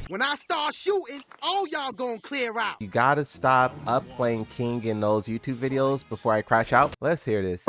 When I start shooting, all y'all gonna clear out. You gotta stop playing King in those YouTube videos before I crash out. Let's hear this.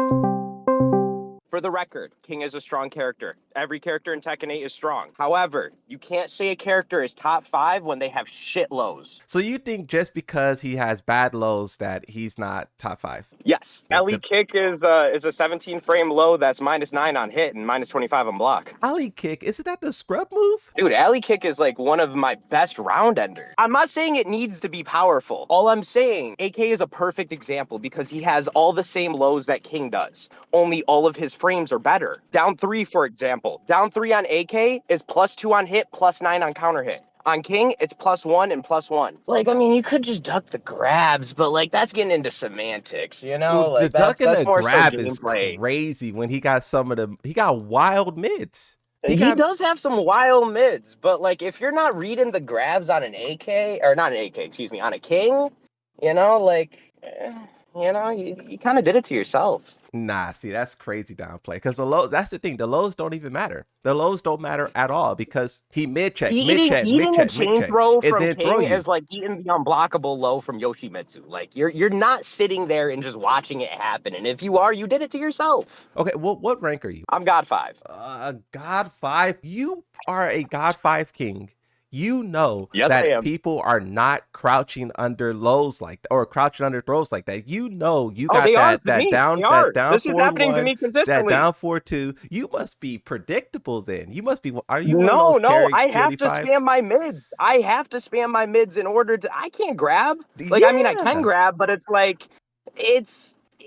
For the record, King is a strong character. Every character in Tekken 8 is strong. However, you can't say a character is top 5 when they have shit lows. So you think just because he has bad lows that he's not top 5? Yes. Ellie Kick is a 17 frame low that's -9 on hit and -25 on block. Alley Kick, isn't that the scrub move? Dude, Alley Kick is like one of my best round enders. I'm not saying it needs to be powerful. All I'm saying, AK is a perfect example because he has all the same lows that King does. Only all of his frames are better. Down 3, for example. Down 3 on AK is +2 on hit, +9 on counter hit. On King, it's +1 and +1. Like, I mean, you could just duck the grabs, but like that's getting into semantics, you know? Dude, Like the duck and that's the more so grab is gameplay. crazy when he got some of the, he got wild mids. He does have some wild mids, but like if you're not reading the grabs on an AK, or not an AK, excuse me, on a King, you know, like, you kind of did it to yourself. Nah, see, that's crazy downplay. Because the low, that's the thing. The lows don't even matter. The lows don't matter at all because he mid-check, mid-check, Eating a chain throw and from then throw King you. is like eating the unblockable low from Yoshimitsu. Like you're not sitting there and just watching it happen. And if you are, you did it to yourself. Okay, well, what rank are you? I'm God 5. God 5? You are a God 5 King. You know Yes, that I am. people are not crouching under lows like that, or crouching under throws like that. You know you got They are to that me. down They are. This is forward happening to 1, me that consistently. down forward 2. You must be predictable then. You must be. Are you one of those No, I have carry to spam fives? my mids. I have to spam my mids in order to. I can't grab. Like, I mean, I can Yeah. grab, but it's like,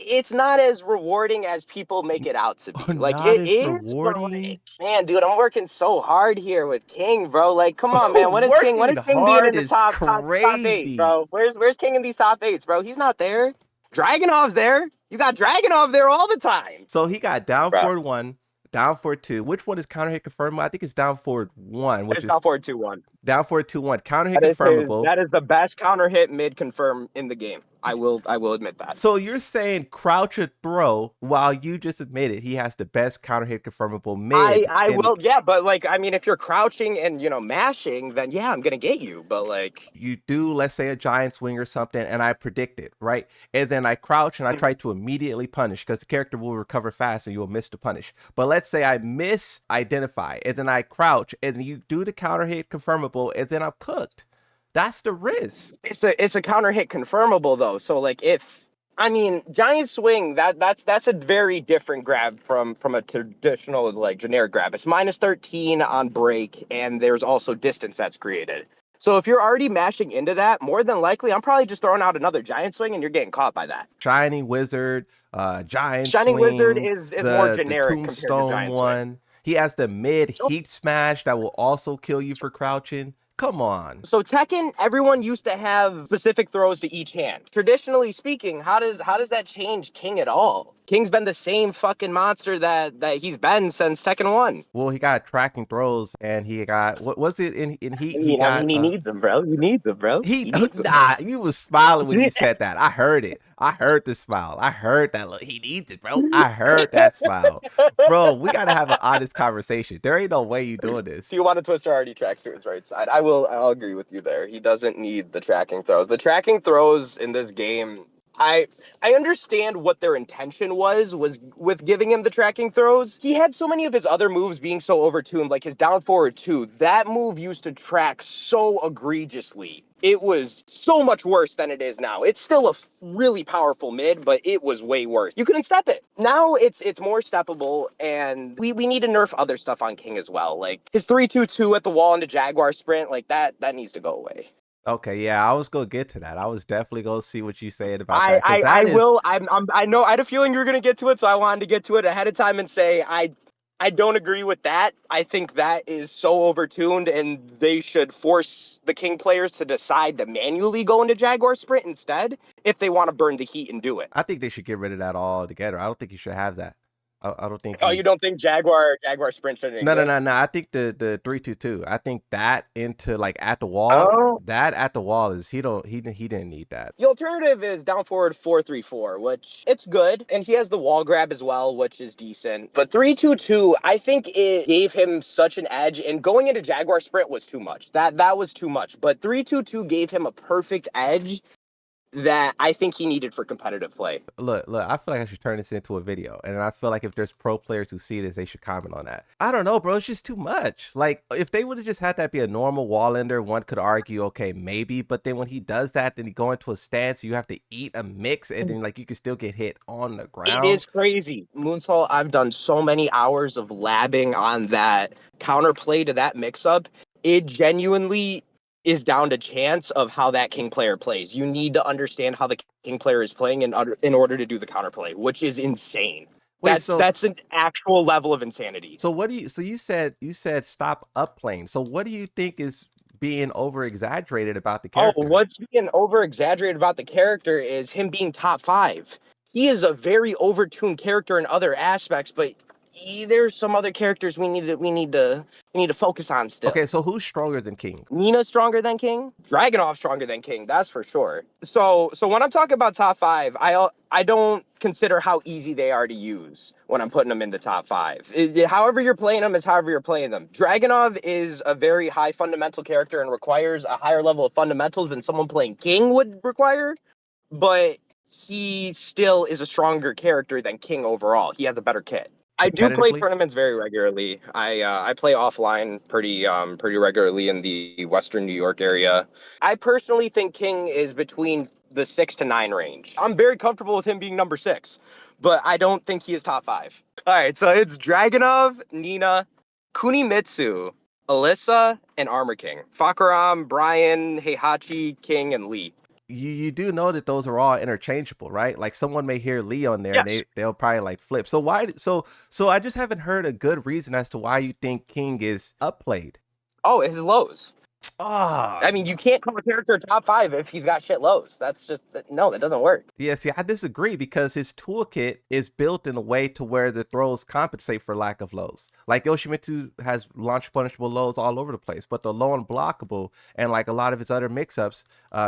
it's not as rewarding as people make it out to be. Oh, Like, not it as is, but rewarding. like, man, dude, I'm working so hard here with King, bro. Like, come on, man. When is King Working being in hard the is top 8, crazy. bro? Where's King in these top 8s, bro? He's not there. Dragonov's there. You got Dragonov there all the time. So he got down Bro. forward 1, down forward 2. Which one is counter hit confirmable? I think it's down forward 1, which It's is down forward 2-1. down forward 2-1. Counter hit That is confirmable. that is the best counter hit mid confirm in the game. I will admit that. So you're saying crouch a throw while you just admitted he has the best counter hit confirmable mid. I will, yeah, but like, I mean, if you're crouching and mashing, then yeah, I'm gonna get you. But like, you do, let's say, a giant swing or something, and I predict it, right? And then I crouch and I try to immediately punish because the character will recover fast and you'll miss the punish. But let's say I misidentify and then I crouch and then you do the counter hit confirmable and then I'm cooked. That's the risk. it's a counter hit confirmable though. So like, if I mean giant swing, that's a very different grab from a traditional like generic grab. It's -13 on break, and there's also distance that's created. So if you're already mashing into that, more than likely, I'm probably just throwing out another giant swing, and you're getting caught by that. Shining Wizard, giant Shining swing, Wizard is more the generic compared to tombstone giant swing. one. He has the mid heat smash that will also kill you for crouching. Come on. So Tekken, everyone used to have specific throws to each hand. Traditionally speaking, how does that change King at all? King's been the same fucking monster that he's been since Tekken 1. Well, he got tracking throws, and he got, what was it in Heat? I He mean, got he needs them, bro. He needs them, bro. he He needs them. nah. You was smiling when you said that. I heard it. I heard the smile. I heard that. Look, he needs it, bro. I heard that smile, bro. We gotta have an honest conversation. There ain't no way you doing this. Tijuana Twister already tracks to his right side. I'll agree with you there. He doesn't need the tracking throws. The tracking throws in this game, I understand what their intention was with giving him the tracking throws. He had so many of his other moves being so overtuned, like his down forward 2. That move used to track so egregiously. It was so much worse than it is now. It's still a really powerful mid, but it was way worse. You couldn't step it. Now it's more steppable, and we need to nerf other stuff on King as well. Like his 3-2-2 at the wall into Jaguar sprint, like that needs to go away. Okay, yeah, I was gonna get to that. I was definitely gonna see what you said about that I because I that is. will. I know. I had a feeling you were gonna get to it, so I wanted to get to it ahead of time and say I don't agree with that. I think that is so overtuned, and they should force the King players to decide to manually go into Jaguar Sprint instead if they want to burn the heat and do it. I think they should get rid of that altogether. I don't think you should have that. I don't think Oh, you he. don't think Jaguar Sprint shouldn't exist? No. I think the 3-2-2. I think that into like at the wall. Oh. That at the wall is he didn't need that. The alternative is down forward 4-3-4, which it's good, and he has the wall grab as well, which is decent. But 3-2-2, I think it gave him such an edge, and going into Jaguar Sprint was too much. That was too much. But 3-2-2 gave him a perfect edge that I think he needed for competitive play. Look, I feel like I should turn this into a video, and I feel like if there's pro players who see this, they should comment on that. I don't know, bro. It's just too much. Like, if they would have just had that be a normal wall ender, one could argue, okay, maybe. But then when he does that, then he go into a stance, you have to eat a mix, and then like you can still get hit on the It ground. is crazy. Moonsault, I've done so many hours of labbing on that counterplay to that mix-up. It genuinely is down to chance of how that king player plays. You need to understand how the king player is playing in order to do the counterplay, which is insane. Wait, That's an actual level of insanity. so what do you? So you said stop up playing. So what do you think is being over exaggerated about the Oh, character? what's being over exaggerated about the character is him being top 5. He is a very overtuned character in other aspects, but there's some other characters we need to focus on Okay, still. so who's stronger than King? Nina's stronger than King. Dragonov's stronger than King. That's for sure. So when I'm talking about top 5, I don't consider how easy they are to use when I'm putting them in the top 5. However you're playing them is however you're playing them. Dragonov is a very high fundamental character and requires a higher level of fundamentals than someone playing King would require, but he still is a stronger character than King overall. He has a better kit. I do play Competitively? tournaments very regularly. I play offline pretty regularly in the Western New York area. I personally think King is between the 6 to 9 range. I'm very comfortable with him being number 6, but I don't think he is top 5. All right, so it's Dragonov, Nina, Kunimitsu, Alyssa, and Armor King. Fakaram, Brian, Heihachi, King, and Lee. You do know that those are all interchangeable, right? Like someone may hear Lee on there and Yes. they'll probably like flip. So why so I just haven't heard a good reason as to why you think King is upplayed. Oh, his lows. Ah, I mean, you can't call a character top 5 if you've got shit lows. That's just no, that doesn't work. yeah, see, I disagree because his toolkit is built in a way to where the throws compensate for lack of lows. Like Yoshimitsu has launch punishable lows all over the place, but the low unblockable and like a lot of his other mix-ups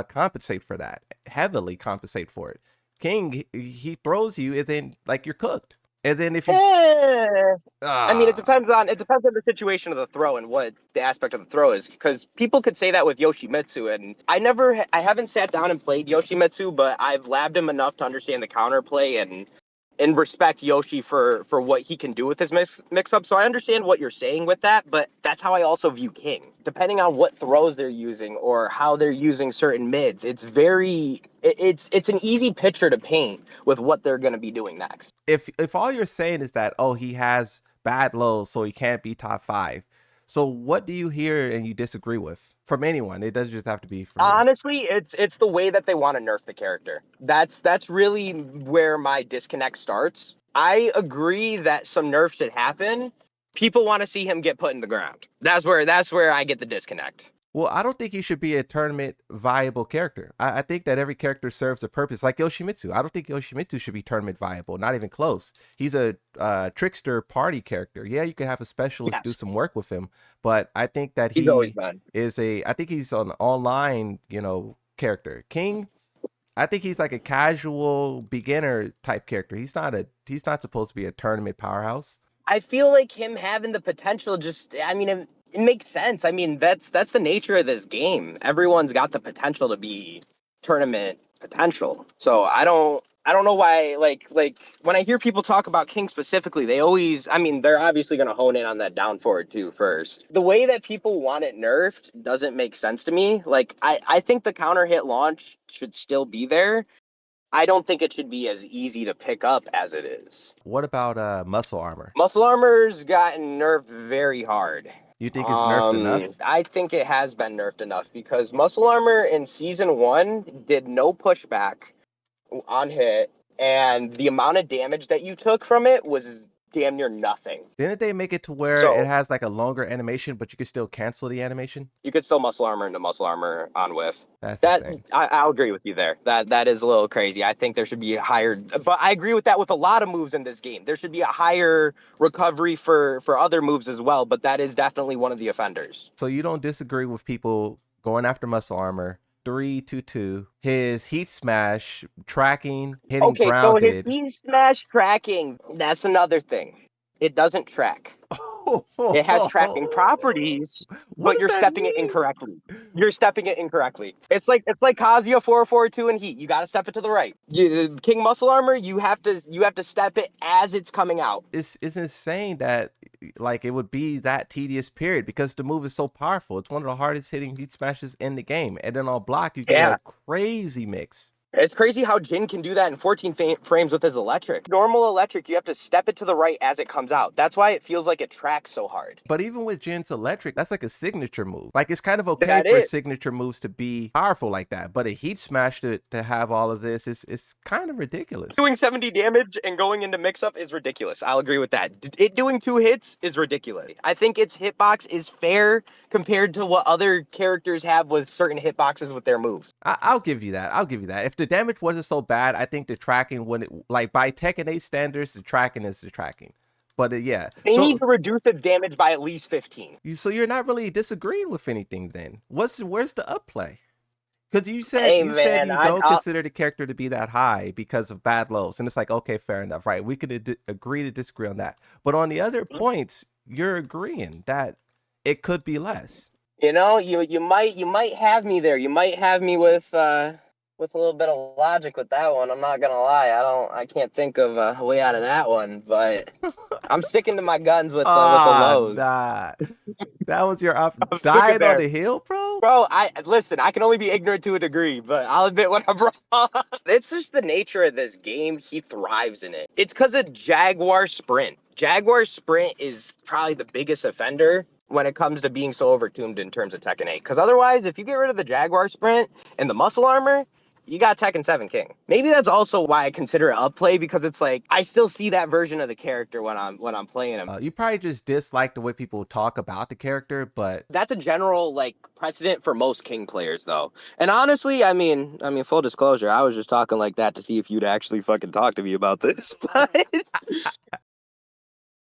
compensate for that, heavily compensate for it. King, he throws you and then like you're cooked. And then if you Eh, I mean, ah it depends on the situation of the throw and what the aspect of the throw is. Because people could say that with Yoshimitsu, and I haven't sat down and played Yoshimitsu, but I've labbed him enough to understand the counterplay and respect Yoshi for what he can do with his mix up. So I understand what you're saying with that, but that's how I also view King. Depending on what throws they're using or how they're using certain mids, it's an easy picture to paint with what they're going to be doing next. if all you're saying is that oh he has bad lows so he can't be top 5, so what do you hear and you disagree with from anyone? It doesn't just have to be from me. Honestly, it's the way that they want to nerf the character. That's really where my disconnect starts. I agree that some nerf should happen. People want to see him get put in the ground. That's where I get the disconnect. Well, I don't think he should be a tournament viable character. I think that every character serves a purpose, like Yoshimitsu. I don't think Yoshimitsu should be tournament viable, not even close. He's a trickster party character. Yeah, you can have a specialist do Yes, some work with him, but I think that he's always he been. I think he's an online, character. King, I think he's like a casual beginner type character. He's not supposed to be a tournament powerhouse. I feel like him having the potential I mean, it makes sense. I mean, that's the nature of this game. Everyone's got the potential to be tournament potential. So I don't know why like when I hear people talk about King specifically, they always I mean, they're obviously going to hone in on that down forward too first. The way that people want it nerfed doesn't make sense to me. Like I think the counter hit launch should still be there. I don't think it should be as easy to pick up as it is. What about muscle armor? Muscle armor's gotten nerfed very hard. You think it's nerfed enough? I think it has been nerfed enough because muscle armor in season 1 did no pushback on hit, and the amount of damage that you took from it was damn near nothing. Didn't they make it to where it So has like a longer animation, but you can still cancel the animation? you could still muscle armor into muscle armor on whiff. That's That insane. I'll agree with you there. That is a little crazy. I think there should be a higher, but I agree with that with a lot of moves in this game. There should be a higher recovery for other moves as well. But that is definitely one of the offenders. So you don't disagree with people going after muscle armor, 3-2-2, his heat smash, tracking, hitting Okay, so his grounded. E smash tracking, that's another thing. It doesn't track. It has tracking properties, What but does you're that stepping it mean? incorrectly. You're stepping it incorrectly. It's like Kazuya 442 in Heat. You got to step it to the right. King Muscle Armor, you have to step it as it's coming out. It's insane that like it would be that tedious period because the move is so powerful. It's one of the hardest hitting heat smashes in the game. And then on block, you get Yeah. a crazy mix. It's crazy how Jin can do that in 14 frames with his electric. Normal electric, you have to step it to the right as it comes out. That's why it feels like it tracks so hard. But even with Jin's electric, that's like a signature move. Like it's kind of okay That for is. signature moves to be powerful like that. But a heat smash to have all of this is kind of ridiculous. Doing 70 damage and going into mix-up is ridiculous. I'll agree with that. It doing 2 hits is ridiculous. I think its hitbox is fair compared to what other characters have with certain hitboxes with their moves. I'll give you that. I'll give you that. If the damage wasn't so bad, I think the tracking wouldn't, like by Tekken 8 standards, the tracking is the tracking. But yeah. They need So to reduce its damage by at least 15. so you're not really disagreeing with anything then. Where's the upplay? Because you said Hey man, you don't consider the character to be that high because of bad lows, and it's like, okay, fair enough, right? We could agree to disagree on that. But on the other points, you're agreeing that it could be less. you know, you might have me there. You might have me with a little bit of logic with that one. I'm not gonna lie. I can't think of a way out of that one, but I'm sticking to my guns with the lows. Nah. That was your I'm sticking dying on there. the hill, bro? Bro, listen, I can only be ignorant to a degree, but I'll admit when I'm wrong. It's just the nature of this game. He thrives in it. It's because of Jaguar Sprint. Jaguar Sprint is probably the biggest offender when it comes to being so overtuned in terms of Tekken 8. Because otherwise, if you get rid of the Jaguar Sprint and the muscle armor, you got Tekken 7 King. Maybe that's also why I consider it upplay, because it's like I still see that version of the character when I'm playing him. You probably just dislike the way people talk about the character, but That's a general like precedent for most King players though. And honestly, I mean full disclosure, I was just talking like that to see if you'd actually fucking talk to me about this. But